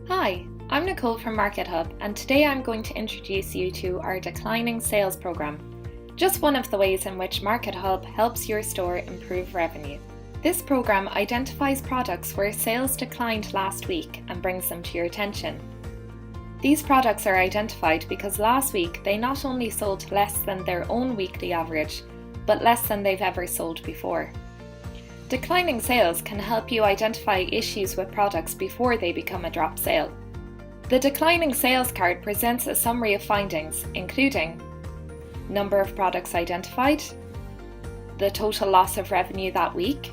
Hi, I'm Nicole from MarketHub, and today I'm going to introduce you to our declining sales program, just one of the ways in which MarketHub helps your store improve revenue. This program identifies products where sales declined last week and brings them to your attention. These products are identified because last week they not only sold less than their own weekly average, but less than they've ever sold before. Declining sales can help you identify issues with products before they become a drop sale. The declining sales card presents a summary of findings, including number of products identified, the total loss of revenue that week,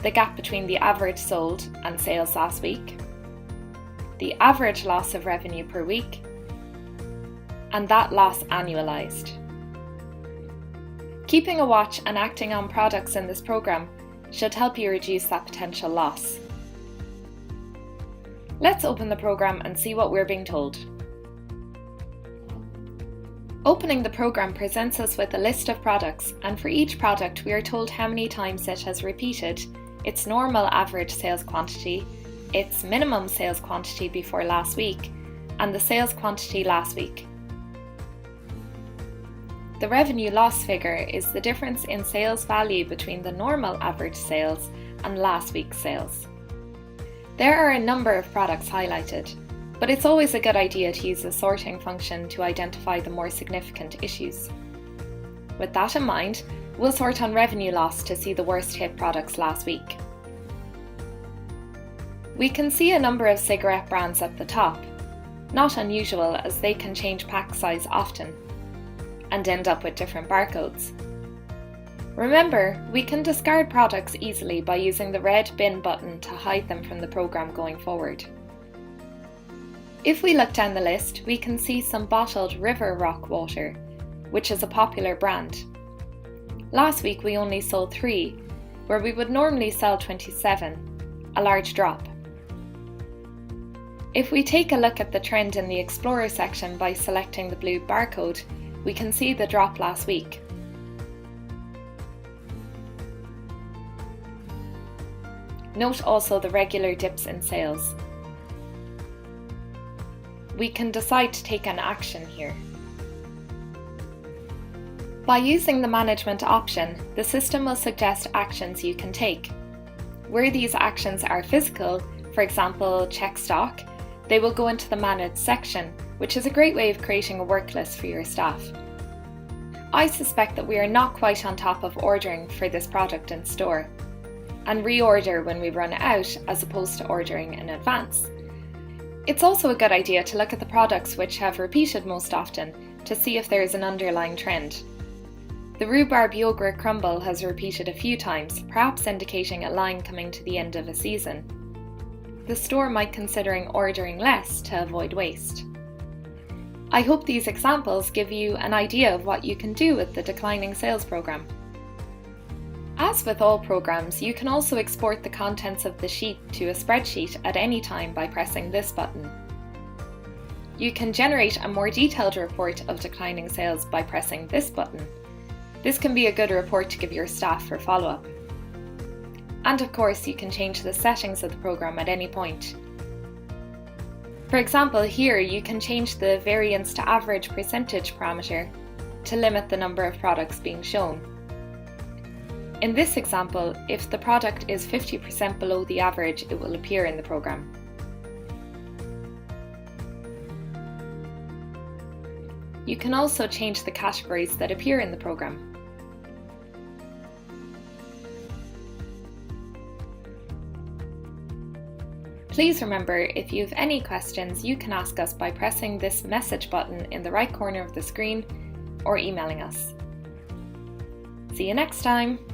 the gap between the average sold and sales last week, the average loss of revenue per week, and that loss annualized. Keeping a watch and acting on products in this program should help you reduce that potential loss. Let's open the program and see what we're being told. Opening the program presents us with a list of products, and for each product we are told how many times it has repeated, its normal average sales quantity, its minimum sales quantity before last week, and the sales quantity last week. The revenue loss figure is the difference in sales value between the normal average sales and last week's sales. There are a number of products highlighted, but it's always a good idea to use the sorting function to identify the more significant issues. With that in mind, we'll sort on revenue loss to see the worst hit products last week. We can see a number of cigarette brands at the top, not unusual as they can change pack size often and end up with different barcodes. Remember, we can discard products easily by using the red bin button to hide them from the program going forward. If we look down the list, we can see some bottled River Rock water, which is a popular brand. Last week we only sold 3, where we would normally sell 27, a large drop. If we take a look at the trend in the Explorer section by selecting the blue barcode, we can see the drop last week. Note also the regular dips in sales. We can decide to take an action here. By using the management option, the system will suggest actions you can take. Where these actions are physical, for example, check stock, they will go into the Manage section, which is a great way of creating a work list for your staff. I suspect that we are not quite on top of ordering for this product in store, and reorder when we run out as opposed to ordering in advance. It's also a good idea to look at the products which have repeated most often to see if there is an underlying trend. The rhubarb yogurt crumble has repeated a few times, perhaps indicating a line coming to the end of a season. The store might consider ordering less to avoid waste. I hope these examples give you an idea of what you can do with the declining sales program. As with all programs, you can also export the contents of the sheet to a spreadsheet at any time by pressing this button. You can generate a more detailed report of declining sales by pressing this button. This can be a good report to give your staff for follow-up. And of course, you can change the settings of the program at any point. For example, here you can change the variance to average percentage parameter to limit the number of products being shown. In this example, if the product is 50% below the average, it will appear in the program. You can also change the categories that appear in the program. Please remember, if you have any questions, you can ask us by pressing this message button in the right corner of the screen or emailing us. See you next time!